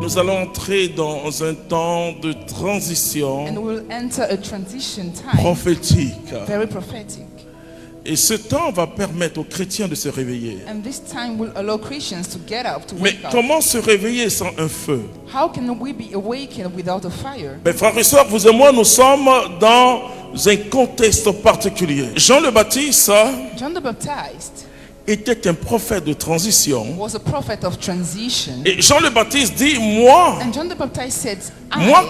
Nous allons entrer dans un temps de transition and we'll enter a transition time, prophétique. very prophetic. Et ce temps va permettre aux chrétiens de se réveiller. And this time will allow Christians to get up, to Mais wake up. comment se réveiller sans un feu? How can we be awakened without a fire? Mes frères et sœurs, vous et moi, nous sommes dans un contexte particulier. Jean le Baptiste John the Baptist était un prophète de transition. was a prophet of transition. Et Jean le Baptiste dit, moi And John the Baptist said,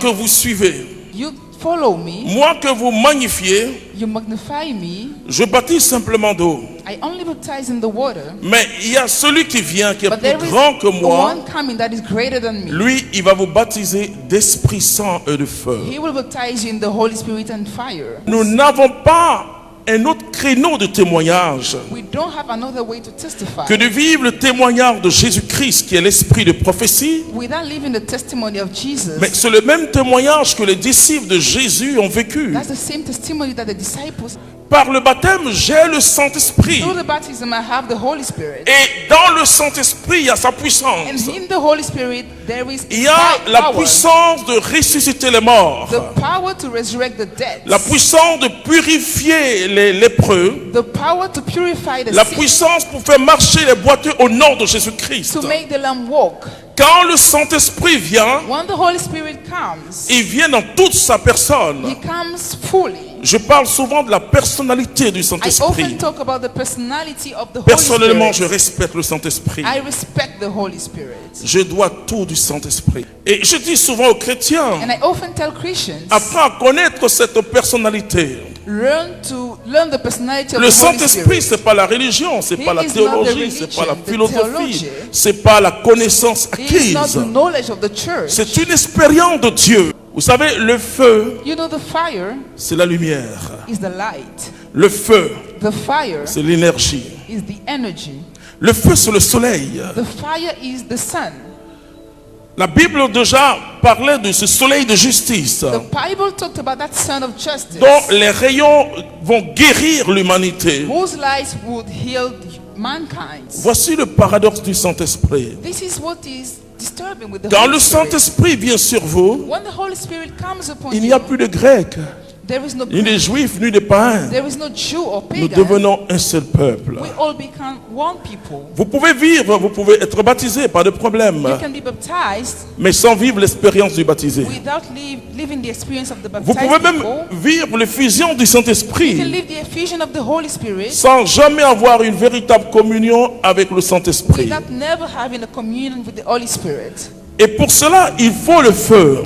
que vous suivez, you follow me, moi que vous magnifiez, you magnify me. je baptise simplement d'eau. I only baptize in the water. Mais il y a celui qui vient, qui est But there plus is grand que moi. one coming that is greater than me. Lui, il va vous baptiser d'Esprit Saint et de feu. He will baptize you in the Holy Spirit and fire. Nous n'avons pas un autre créneau de témoignage We don't have another way to testify que de vivre le témoignage de Jésus-Christ qui est l'esprit de prophétie. without living the testimony of Jesus. Mais c'est le même témoignage que les disciples de Jésus ont vécu. That's the same testimony that the disciples. Par le baptême, j'ai le Saint-Esprit. Through the baptism, I have the Holy Spirit. Et dans le Saint-Esprit, il y a sa And puissance. in the Holy Spirit, there is Il y a la power. puissance de ressusciter les morts. The power to resurrect the dead. La puissance de purifier les lépreux. The power to purify the La sick. puissance pour faire marcher les boiteux au nom de Jésus-Christ. To make the lamb walk. Quand le Saint-Esprit vient, When the Holy Spirit comes, il vient dans toute sa personne. He comes fully. Je parle souvent de la personnalité du I often Saint-Esprit. talk about the personality of the Holy Personnellement, je Spirit. respecte le Saint-Esprit. I respect the Holy Spirit. Je dois tout du Saint-Esprit. Et je dis souvent aux chrétiens, And I often tell Christians, apprends à connaître cette personnalité. learn the personality of Le the Holy Saint-Esprit, Spirit. c'est pas la religion, c'est pas la He is not the théologie, c'est pas la religion, the philosophie, theology. c'est pas la connaissance He is not acquise. the knowledge of the church. C'est une expérience de Dieu. Vous savez, le feu, You know, the fire c'est la lumière. is the light. Le feu, The fire c'est l'énergie. is the energy. Le feu, c'est le soleil. The fire is the sun. La Bible déjà parlait de ce soleil de justice, The Bible talked about that sun of justice, dont les rayons vont guérir l'humanité. whose light would heal mankind. Voici le paradoxe du Saint-Esprit. This is what is disturbing with the Quand Holy le Spirit. Saint-Esprit vient sur vous, When the Holy Spirit comes upon il n'y a you, plus de Grecs, there is no ni de Greek, Juifs, ni de païens. there is no Jew or Nous pagan. devenons un seul peuple. We all become one people. Vous pouvez vivre, vous pouvez être baptisé, pas de problème. You can be baptized Mais sans vivre l'expérience du baptisé. without living the experience of the Vous baptized pouvez même people. vivre l'effusion du You can Saint-Esprit live the effusion of the Holy Spirit sans jamais avoir une véritable communion avec le Saint-Esprit. without never having a communion with the Holy Spirit. Et pour cela, il faut le feu.